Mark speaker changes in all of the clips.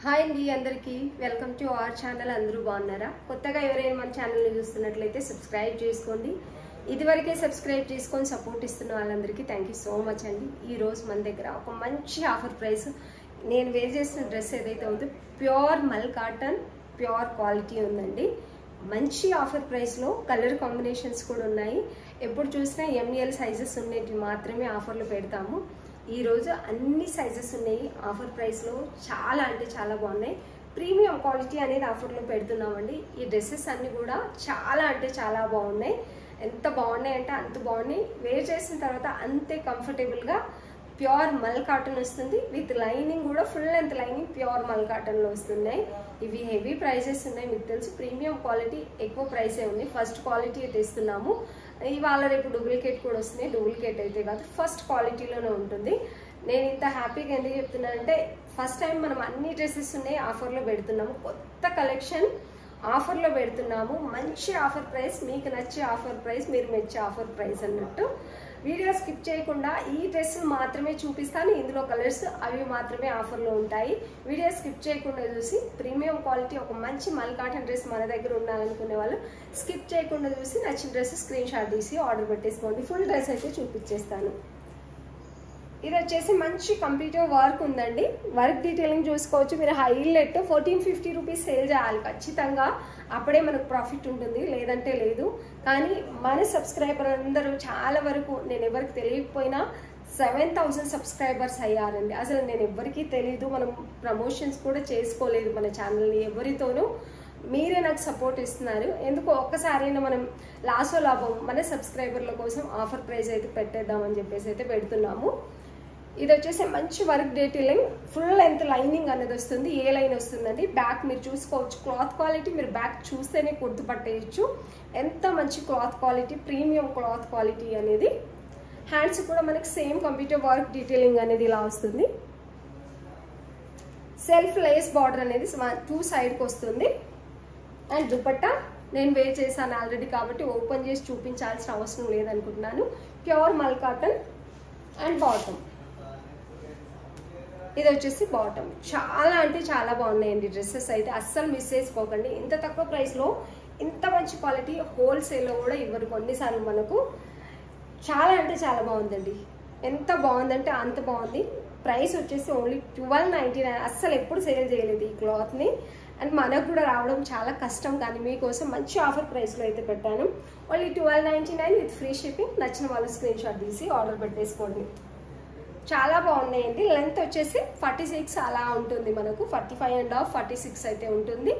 Speaker 1: Hi అండి అందరికీ welcome to our channel. అందరూ బాగున్నారా? కొత్తగా ఎవరైనా మన ఛానల్ని చూస్తున్నట్లయితే సబ్స్క్రైబ్ చేసుకోండి. ఇదివరకే సబ్స్క్రైబ్ చేసుకొని సపోర్ట్ ఇస్తున్న వాళ్ళందరికీ థ్యాంక్ యూ సో మచ్ అండి. ఈరోజు మన దగ్గర ఒక మంచి ఆఫర్ ప్రైస్, నేను వేర్ చేసిన డ్రెస్ ఏదైతే ఉందో ప్యూర్ మల్ కాటన్ ప్యూర్ క్వాలిటీ ఉందండి. మంచి ఆఫర్ ప్రైస్లో కలర్ కాంబినేషన్స్ కూడా ఉన్నాయి. ఎప్పుడు చూసినా ఎంఎల్ సైజెస్ ఉన్నవి మాత్రమే ఆఫర్లు పెడతాము. ఈరోజు అన్ని సైజెస్ ఉన్నాయి ఆఫర్ ప్రైస్లో. చాలా అంటే చాలా బాగున్నాయి. ప్రీమియం క్వాలిటీ అనేది ఆఫర్లో పెడుతున్నామండి. ఈ డ్రెస్సెస్ అన్నీ కూడా చాలా అంటే చాలా బాగున్నాయి. ఎంత బాగున్నాయి అంటే అంత బాగున్నాయి. వేర్ చేసిన తర్వాత అంతే కంఫర్టబుల్గా ప్యూర్ మల్ కాటన్ వస్తుంది. విత్ లైనింగ్ కూడా ఫుల్ లెంత్ లైనింగ్ ప్యూర్ మల్ కాటన్లో వస్తున్నాయి. ఇవి హెవీ ప్రైజెస్ ఉన్నాయి. మీకు తెలుసు ప్రీమియం క్వాలిటీ ఎక్కువ ప్రైసే ఉంది. ఫస్ట్ క్వాలిటీ తెస్తున్నాము. ఇవాళ రేపు డూప్లికేట్ కూడా వస్తున్నాయి. డూప్లికేట్ అయితే కాదు, ఫస్ట్ క్వాలిటీలోనే ఉంటుంది. నేను ఇంత హ్యాపీగా ఎందుకు చెప్తున్నానంటే ఫస్ట్ టైం మనం అన్ని డ్రెస్సెస్ ఉన్నాయి ఆఫర్లో పెడుతున్నాము. కొత్త కలెక్షన్ ఆఫర్లో పెడుతున్నాము. మంచి ఆఫర్ ప్రైస్, మీకు నచ్చే ఆఫర్ ప్రైస్, మీరు మెచ్చే ఆఫర్ ప్రైస్ అన్నట్టు. వీడియో స్కిప్ చేయకుండా ఈ డ్రెస్ మాత్రమే చూపిస్తాను. ఇందులో కలర్స్ అవి మాత్రమే ఆఫర్లో ఉంటాయి. వీడియో స్కిప్ చేయకుండా చూసి ప్రీమియం క్వాలిటీ ఒక మంచి మల్ కాటన్ డ్రెస్ మన దగ్గర ఉండాలనుకునే వాళ్ళు స్కిప్ చేయకుండా చూసి నచ్చిన డ్రెస్ స్క్రీన్ షాట్ తీసి ఆర్డర్ పెట్టేసుకోండి. ఫుల్ డ్రెస్ అయితే చూపించేస్తాను. ఇది వచ్చేసి మంచి కంప్యూటర్ వర్క్ ఉందండి. వర్క్ డీటెయిలింగ్ చూసుకోవచ్చు. మీరు హైలైట్ 1450 రూపీస్ సేల్ చేయాలి ఖచ్చితంగా. అప్పుడే మనకు ప్రాఫిట్ ఉంటుంది, లేదంటే లేదు. కానీ మన సబ్స్క్రైబర్ అందరూ చాలా వరకు, నేను ఎవరికి తెలియకపోయినా 7000 సబ్స్క్రైబర్స్ అయ్యారండి. అసలు నేను ఎవరికీ తెలీదు, మనం ప్రమోషన్స్ కూడా చేసుకోలేదు మన ఛానల్ని ఎవరితోనూ. మీరే నాకు సపోర్ట్ ఇస్తున్నారు. ఎందుకు ఒక్కసారైనా మనం లాసో లాభం మన సబ్స్క్రైబర్ల కోసం ఆఫర్ ప్రైస్ అయితే పెట్టేద్దామని చెప్పేసి అయితే పెడుతున్నాము. ఇది వచ్చేసి మంచి work detailing, full length lining అనేది వస్తుంది. ఏ లైన్ వస్తుందండి. బ్యాక్ మీరు చూసుకోవచ్చు. క్లాత్ క్వాలిటీ మీరు బ్యాక్ చూస్తేనే గుర్తుపట్టేయచ్చు ఎంత మంచి cloth quality, premium cloth quality అనేది. హ్యాండ్స్ కూడా మనకి సేమ్ కంప్యూటర్ వర్క్ డీటెయిలింగ్ అనేది ఇలా వస్తుంది. సెల్ఫ్ లేస్ బార్డర్ అనేది 2 సైడ్కి వస్తుంది. అండ్ దుపట్టా నేను వేర్ చేశాను ఆల్రెడీ కాబట్టి ఓపెన్ చేసి చూపించాల్సిన అవసరం లేదనుకుంటున్నాను. ప్యూర్ మల్ కాటన్. అండ్ బాటమ్ ఇది వచ్చేసి బాటమ్. చాలా అంటే చాలా బాగున్నాయండి డ్రెస్సెస్ అయితే. అస్సలు మిస్ చేసుకోకండి. ఇంత తక్కువ ప్రైస్లో ఇంత మంచి క్వాలిటీ హోల్సేల్లో కూడా ఇవ్వరు కొన్నిసార్లు మనకు. చాలా అంటే చాలా బాగుందండి. ఎంత బాగుందంటే అంత బాగుంది. ప్రైస్ వచ్చేసి ఓన్లీ 1299. అస్సలు ఎప్పుడు సేల్ చేయలేదు ఈ క్లాత్ని. అండ్ మనకు కూడా రావడం చాలా కష్టం, కానీ మీకోసం మంచి ఆఫర్ ప్రైస్లో అయితే పెట్టాను. Only 1299 with free shipping. నచ్చిన వాళ్ళు స్క్రీన్ షాట్ తీసి ఆర్డర్ పెట్టేసుకోండి. చాలా బాగున్నాయండి. లెంత్ వచ్చేసి 46 అలా ఉంటుంది మనకు. 45.5 46 అయితే ఉంటుంది.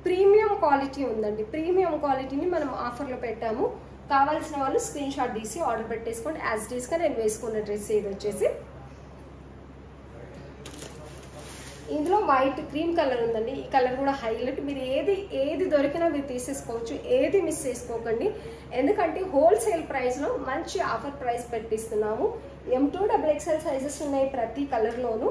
Speaker 1: ప్రీమియం క్వాలిటీ ఉందండి. ప్రీమియం క్వాలిటీని మనం ఆఫర్లో పెట్టాము. కావాల్సిన వాళ్ళు స్క్రీన్ షాట్ తీసి ఆర్డర్ పెట్టేసుకోండి. యాజ్ ఇట్ ఈస్గా నేను వేసుకున్న డ్రెస్ ఇది వచ్చేసి. ఇందులో వైట్ క్రీమ్ కలర్ ఉందండి. ఈ కలర్ కూడా హైలైట్. మీరు ఏది దొరికినా మీరు తీసేసుకోవచ్చు. ఏది మిస్ చేసుకోకండి. ఎందుకంటే హోల్సేల్ ప్రైస్లో మంచి ఆఫర్ ప్రైస్ పెట్టిస్తున్నాము. M2 XXL సైజెస్ ఉన్నాయి ప్రతి కలర్లోను,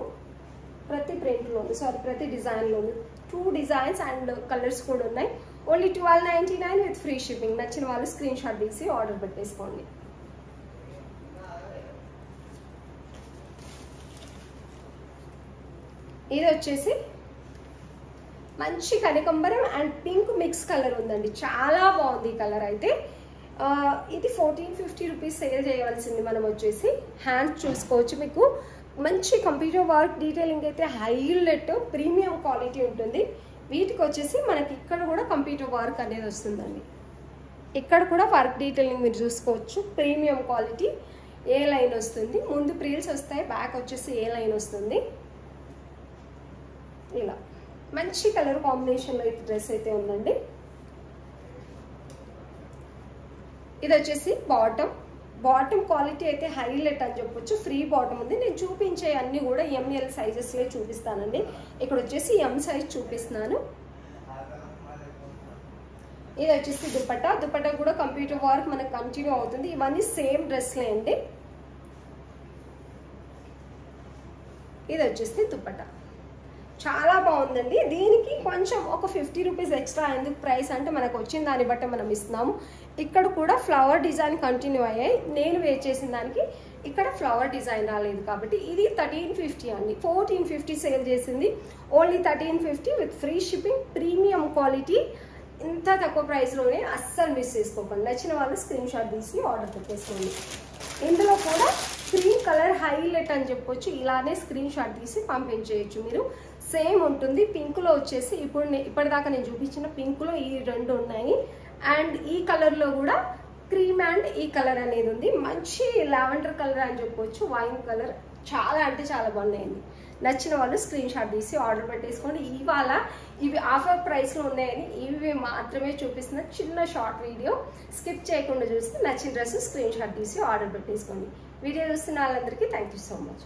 Speaker 1: ప్రతి ప్రింట్లోను, ప్రతి డిజైన్లోను. 2 డిజైన్స్ అండ్ కలర్స్ కూడా ఉన్నాయి. Only 1299 with free shipping. నచ్చిన వాళ్ళు స్క్రీన్ షాట్ తీసి ఆర్డర్ పెట్టేసుకోండి. ఇది వచ్చేసి మంచి కనకంబరం అండ్ పింక్ మిక్స్ కలర్ ఉందండి. చాలా బాగుంది ఈ కలర్ అయితే. ఇది 1450 రూపీస్ సేల్ చేయవలసింది మనం వచ్చేసి. హ్యాండ్ చూసుకోవచ్చు. మీకు మంచి కంప్యూటర్ వర్క్ డీటెయిలింగ్ అయితే హైలైట్ ప్రీమియం క్వాలిటీ ఉంటుంది. వీటికి వచ్చేసి మనకి ఇక్కడ కూడా కంప్యూటర్ వర్క్ అనేది వస్తుందండి. ఇక్కడ కూడా వర్క్ డీటెయిలింగ్ మీరు చూసుకోవచ్చు. Premium quality. ఏ లైన్ వస్తుంది, ముందు ప్రిల్స్ వస్తాయి, బ్యాక్ వచ్చేసి ఏ లైన్ వస్తుంది. ఇలా మంచి కలర్ కాంబినేషన్లో అయితే డ్రెస్ అయితే ఉందండి. ఇది వచ్చేసి బాటమ్ క్వాలిటీ అయితే హైలైట్ అని చెప్పొచ్చు. ఫ్రీ బాటమ్ ఉంది. నేను చూపించే అన్ని కూడా ML సైజెస్లో చూపిస్తానండి. ఇక్కడ వచ్చేసి M సైజ్ చూపిస్తున్నాను. ఇది వచ్చేసి దుపట్టా కూడా కంప్యూటర్ వర్క్ మనకు కంటిన్యూ అవుతుంది. ఇవన్నీ సేమ్ డ్రెస్లే అండి. ఇది వచ్చేసి దుపట్టా. చాలా బాగుందండి. దీనికి కొంచెం ఒక 50 రూపీస్ ఎక్స్ట్రా. ఎందుకు ప్రైస్ అంటే మనకు వచ్చిన దాన్ని బట్టి మనం ఇస్తున్నాము. ఇక్కడ కూడా ఫ్లవర్ డిజైన్ కంటిన్యూ అయ్యాయి. నేను వేర్ చేసిన దానికి ఇక్కడ ఫ్లవర్ డిజైన్ రాలేదు కాబట్టి ఇది 1350 అండి. 1450 సేల్ చేసింది, only 1350 with free shipping. Premium quality, ఇంత తక్కువ ప్రైస్లోనే అస్సలు మిస్ చేసుకోకండి. నచ్చిన వాళ్ళు స్క్రీన్ షాట్ తీసి ఆర్డర్ పెట్టేసుకోండి. ఇందులో కూడా క్రీమ్ కలర్ హైలైట్ అని చెప్పొచ్చు, ఇలానే స్క్రీన్ షాట్ తీసి పంపించేయచ్చు మీరు. సేమ్ ఉంటుంది. పింక్లో వచ్చేసి ఇప్పటిదాకా నేను చూపించిన పింక్లో ఈ రెండు ఉన్నాయి, అండ్ ఈ కలర్లో కూడా క్రీమ్ అండ్ ఈ కలర్ అనేది ఉంది. మంచి లావెండర్ కలర్ అని చెప్పొచ్చు, వైన్ కలర్. చాలా అంటే చాలా బాగున్నాయండి. నచ్చిన వాళ్ళు స్క్రీన్ షాట్ తీసి ఆర్డర్ పెట్టేసుకోండి. ఇవాళ ఇవి ఆఫర్ ప్రైస్లో ఉన్నాయని ఇవి మాత్రమే చూపిస్తున్న చిన్న షార్ట్ వీడియో. స్కిప్ చేయకుండా చూస్తే నచ్చిన డ్రెస్ స్క్రీన్ షాట్ తీసి ఆర్డర్ పెట్టేసుకోండి. వీడియో చూస్తున్న వాళ్ళందరికీ థ్యాంక్ యూ సో మచ్.